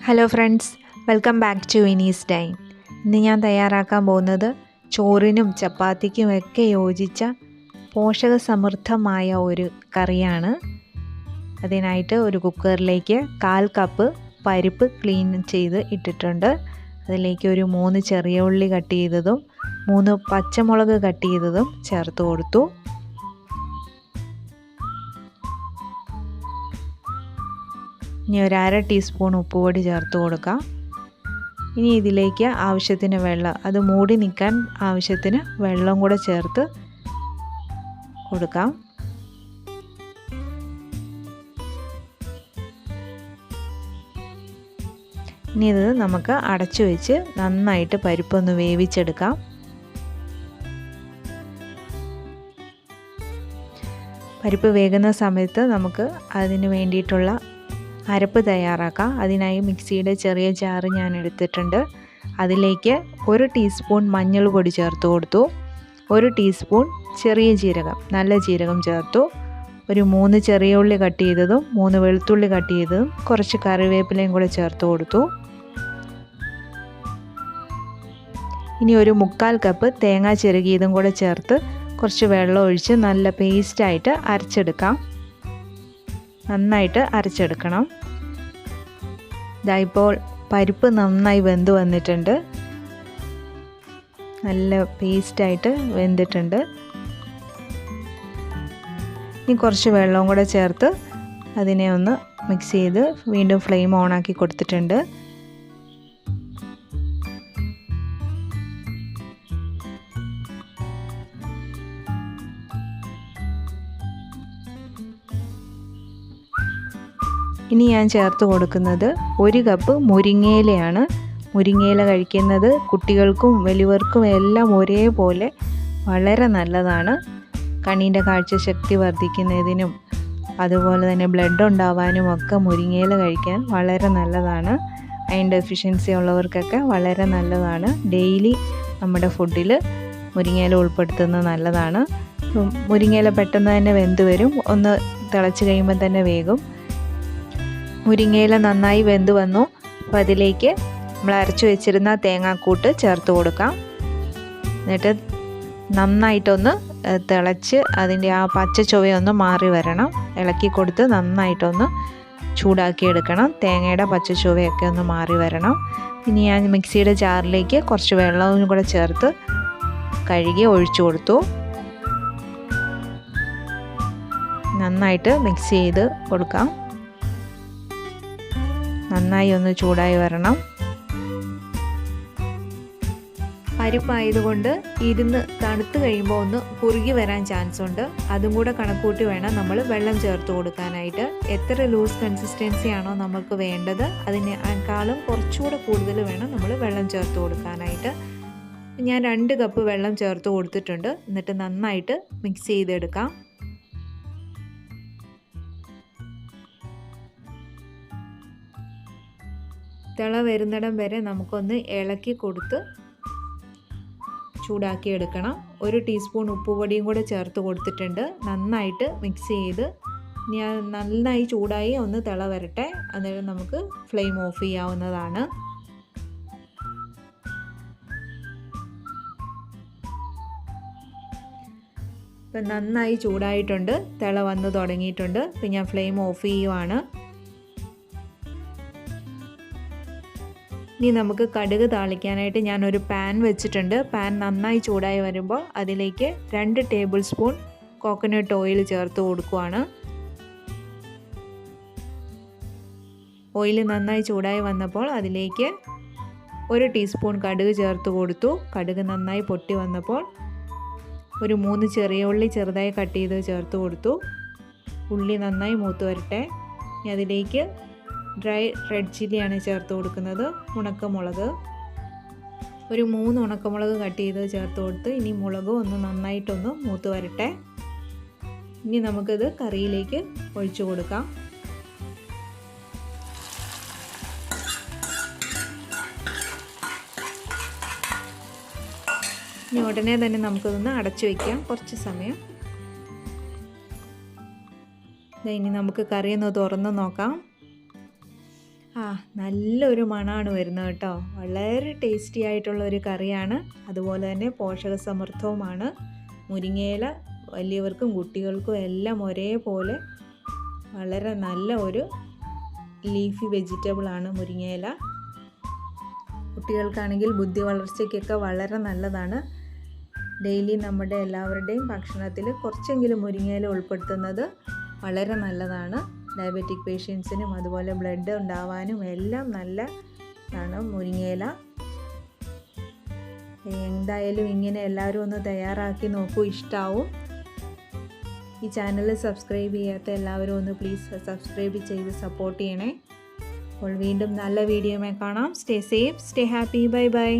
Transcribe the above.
Hello friends, welcome back to വിനീസ്ഡൈൻ. ഇന്ന് ഞാൻ തയ്യാറാക്കാൻ പോകുന്നത് ചോറിനും ചപ്പാത്തിക്കുമൊക്കെ യോജിച്ച പോഷകസമൃദ്ധമായ ഒരു കറിയാണ്. അതിനായിട്ട് ഒരു കുക്കറിലേക്ക് 1/4 കപ്പ് പരിപ്പ് ക്ലീൻ ചെയ്ത് ഇട്ടിട്ടുണ്ട്. അതിലേക്ക് ഒരു 3 ചെറിയ ഉള്ളി കട്ട് ചെയ്തതും 3 പച്ചമുളക് കട്ട് ചെയ്തതും ചേർത്ത് കൊടുത്തു. ഇനി ഒരു 1/2 ടീസ്പൂൺ ഉപ്പുപൊടി ചേർത്ത് കൊടുക്കാം. ഇനി ഇതിലേക്ക് ആവശ്യത്തിന് വെള്ളം, അത് മൂടി നിൽക്കാൻ ആവശ്യത്തിന് വെള്ളം കൂടെ ചേർത്ത് കൊടുക്കാം. ഇനി ഇത് നമുക്ക് അടച്ചു വെച്ച് നന്നായിട്ട് പരിപ്പൊന്ന് വേവിച്ചെടുക്കാം. പരിപ്പ് വേകുന്ന സമയത്ത് നമുക്ക് അതിന് വേണ്ടിയിട്ടുള്ള അരപ്പ് തയ്യാറാക്കാം. അതിനായി മിക്സിയുടെ ചെറിയ ജാറ് ഞാൻ എടുത്തിട്ടുണ്ട്. അതിലേക്ക് 1 ടീസ്പൂൺ മഞ്ഞൾപ്പൊടി ചേർത്ത് കൊടുത്തു. 1 ടീസ്പൂൺ ചെറിയ ജീരകം, നല്ല ജീരകം ചേർത്തു. ഒരു 3 ചെറിയ ഉള്ളി കട്ട് ചെയ്തതും 3 വെളുത്തുള്ളി കട്ട് ചെയ്തതും കുറച്ച് കറിവേപ്പിലയും കൂടെ ചേർത്ത് കൊടുത്തു. ഇനി ഒരു 1/4 കപ്പ് തേങ്ങ ചിരകിയതും കൂടെ ചേർത്ത് കുറച്ച് വെള്ളം ഒഴിച്ച് നല്ല പേസ്റ്റായിട്ട് അരച്ചെടുക്കാം. നന്നായിട്ട് അരച്ചെടുക്കണം. ഇപ്പോൾ പരിപ്പ് നന്നായി വെന്ത് വന്നിട്ടുണ്ട്. നല്ല പേസ്റ്റായിട്ട് വെന്തിട്ടുണ്ട്. ഇനി കുറച്ച് വെള്ളവും കൂടെ ചേർത്ത് അതിനെ ഒന്ന് മിക്സ് ചെയ്ത് വീണ്ടും ഫ്ലെയിം ഓണാക്കി കൊടുത്തിട്ടുണ്ട്. ഇനി ഞാൻ ചേർത്ത് കൊടുക്കുന്നത് 1 കപ്പ് മുരിങ്ങയിലയാണ്. മുരിങ്ങയില കഴിക്കുന്നത് കുട്ടികൾക്കും വലിയവർക്കും എല്ലാം ഒരേപോലെ വളരെ നല്ലതാണ്. കണ്ണിൻ്റെ കാഴ്ചശക്തി വർദ്ധിക്കുന്നതിനും അതുപോലെ തന്നെ ബ്ലഡ് ഉണ്ടാവാനും ഒക്കെ മുരിങ്ങയില കഴിക്കാൻ വളരെ നല്ലതാണ്. അയൺ ഡെഫിഷ്യൻസി ഉള്ളവർക്കൊക്കെ വളരെ നല്ലതാണ്. ഡെയിലി നമ്മുടെ ഫുഡിൽ മുരിങ്ങയില ഉൾപ്പെടുത്തുന്നത് നല്ലതാണ്. മുരിങ്ങയില പെട്ടെന്ന് തന്നെ വെന്ത് വരും. ഒന്ന് തിളച്ച് കഴിയുമ്പോൾ തന്നെ വേകും. മുരിങ്ങയില നന്നായി വെന്ത് വന്നു. അപ്പോൾ അതിലേക്ക് നമ്മൾ അരച്ചു വെച്ചിരുന്ന തേങ്ങാക്കൂട്ട് ചേർത്ത് കൊടുക്കാം. എന്നിട്ട് നന്നായിട്ടൊന്ന് തിളച്ച് അതിൻ്റെ ആ പച്ച ചുവയൊന്ന് മാറി വരണം. ഇളക്കി കൊടുത്ത് നന്നായിട്ടൊന്ന് ചൂടാക്കി എടുക്കണം. തേങ്ങയുടെ പച്ച ചുവയൊക്കെ ഒന്ന് മാറി വരണം. ഇനി ഞാൻ മിക്സിയുടെ ജാറിലേക്ക് കുറച്ച് വെള്ളവും കൂടെ ചേർത്ത് കഴുകി ഒഴിച്ചു കൊടുത്തു. നന്നായിട്ട് മിക്സ് ചെയ്ത് കൊടുക്കാം. നന്നായി ഒന്ന് ചൂടായി വരണം. പരിപ്പായതുകൊണ്ട് ഇരുന്ന് തണുത്ത് കഴിയുമ്പോൾ ഒന്ന് കുറുകി വരാൻ ചാൻസ് ഉണ്ട്. അതും കൂടെ കണക്കൂട്ടി വേണം നമ്മൾ വെള്ളം ചേർത്ത് കൊടുക്കാനായിട്ട്. എത്ര ലൂസ് കൺസിസ്റ്റൻസി ആണോ നമുക്ക് വേണ്ടത് അതിനേക്കാളും കുറച്ചുകൂടെ കൂടുതൽ വേണം നമ്മൾ വെള്ളം ചേർത്ത് കൊടുക്കാനായിട്ട്. ഞാൻ 2 കപ്പ് വെള്ളം ചേർത്ത് കൊടുത്തിട്ടുണ്ട്. എന്നിട്ട് നന്നായിട്ട് മിക്സ് ചെയ്തെടുക്കാം. തിള വരുന്നിടം വരെ നമുക്കൊന്ന് ഇളക്കി കൊടുത്ത് ചൂടാക്കി എടുക്കണം. 1 ടീസ്പൂൺ ഉപ്പുപൊടിയും കൂടെ ചേർത്ത് കൊടുത്തിട്ടുണ്ട്. നന്നായിട്ട് മിക്സ് ചെയ്ത് ഞാൻ നന്നായി ചൂടായി ഒന്ന് തിള വരട്ടെ. അന്നേരം നമുക്ക് ഫ്ലെയിം ഓഫ് ചെയ്യാവുന്നതാണ്. ഇപ്പം നന്നായി ചൂടായിട്ടുണ്ട്. തിള വന്ന് തുടങ്ങിയിട്ടുണ്ട്. ഇപ്പം ഞാൻ ഫ്ലെയിം ഓഫ് ചെയ്യുവാണ്. ഇനി നമുക്ക് കടുക് താളിക്കാനായിട്ട് ഞാനൊരു പാൻ വെച്ചിട്ടുണ്ട്. പാൻ നന്നായി ചൂടായി വരുമ്പോൾ അതിലേക്ക് 2 ടേബിൾ സ്പൂൺ കോക്കനട്ട് ഓയിൽ ചേർത്ത് കൊടുക്കുകയാണ്. ഓയിൽ നന്നായി ചൂടായി വന്നപ്പോൾ അതിലേക്ക് 1 ടീസ്പൂൺ കടുക് ചേർത്ത് കൊടുത്തു. കടുക് നന്നായി പൊട്ടി വന്നപ്പോൾ ഒരു 3 ചെറിയ ഉള്ളി ചെറുതായി കട്ട് ചെയ്ത് ചേർത്ത് കൊടുത്തു. ഉള്ളി നന്നായി മൂത്ത് വരട്ടെ. അതിലേക്ക് ഡ്രൈ റെഡ് ചില്ലിയാണ് ചേർത്ത് കൊടുക്കുന്നത്. ഉണക്കമുളക് ഒരു 3 ഉണക്കമുളക് കട്ട് ചെയ്ത് ചേർത്ത് കൊടുത്ത് ഇനി മുളക് ഒന്ന് നന്നായിട്ടൊന്ന് മൂത്ത് വരട്ടെ. ഇനി നമുക്കിത് കറിയിലേക്ക് ഒഴിച്ചു കൊടുക്കാം. ഇനി ഉടനെ തന്നെ നമുക്കിതൊന്ന് അടച്ചു വയ്ക്കാം കുറച്ച് സമയം. ഇനി നമുക്ക് കറി ഒന്ന് തുറന്ന് നോക്കാം. നല്ലൊരു മണമാണ് വരുന്നത് കേട്ടോ. വളരെ ടേസ്റ്റി ആയിട്ടുള്ള ഒരു കറിയാണ്, അതുപോലെ തന്നെ പോഷകസമൃദ്ധവുമാണ്. മുരിങ്ങയില വലിയവർക്കും കുട്ടികൾക്കും എല്ലാം ഒരേപോലെ വളരെ നല്ല ഒരു ലീഫി വെജിറ്റബിളാണ് മുരിങ്ങയില. കുട്ടികൾക്കാണെങ്കിൽ ബുദ്ധി വളർച്ചയ്ക്കൊക്കെ വളരെ നല്ലതാണ്. ഡെയിലി നമ്മുടെ എല്ലാവരുടെയും ഭക്ഷണത്തിൽ കുറച്ചെങ്കിലും മുരിങ്ങയില ഉൾപ്പെടുത്തുന്നത് വളരെ നല്ലതാണ്. ഡയബറ്റിക് പേഷ്യൻസിനും അതുപോലെ ബ്ലഡ് ഉണ്ടാവാനും എല്ലാം നല്ലതാണ് മുരിങ്ങയില. എന്തായാലും ഇങ്ങനെ എല്ലാവരും ഒന്ന് തയ്യാറാക്കി നോക്കൂ, ഇഷ്ടാവും. ഈ ചാനൽ സബ്സ്ക്രൈബ് ചെയ്യാത്ത എല്ലാവരും ഒന്ന് പ്ലീസ് സബ്സ്ക്രൈബ് ചെയ്ത് സപ്പോർട്ട് ചെയ്യണേ. അപ്പോൾ വീണ്ടും നല്ല വീഡിയോയുമായി കാണാം. Stay safe, stay happy, bye bye.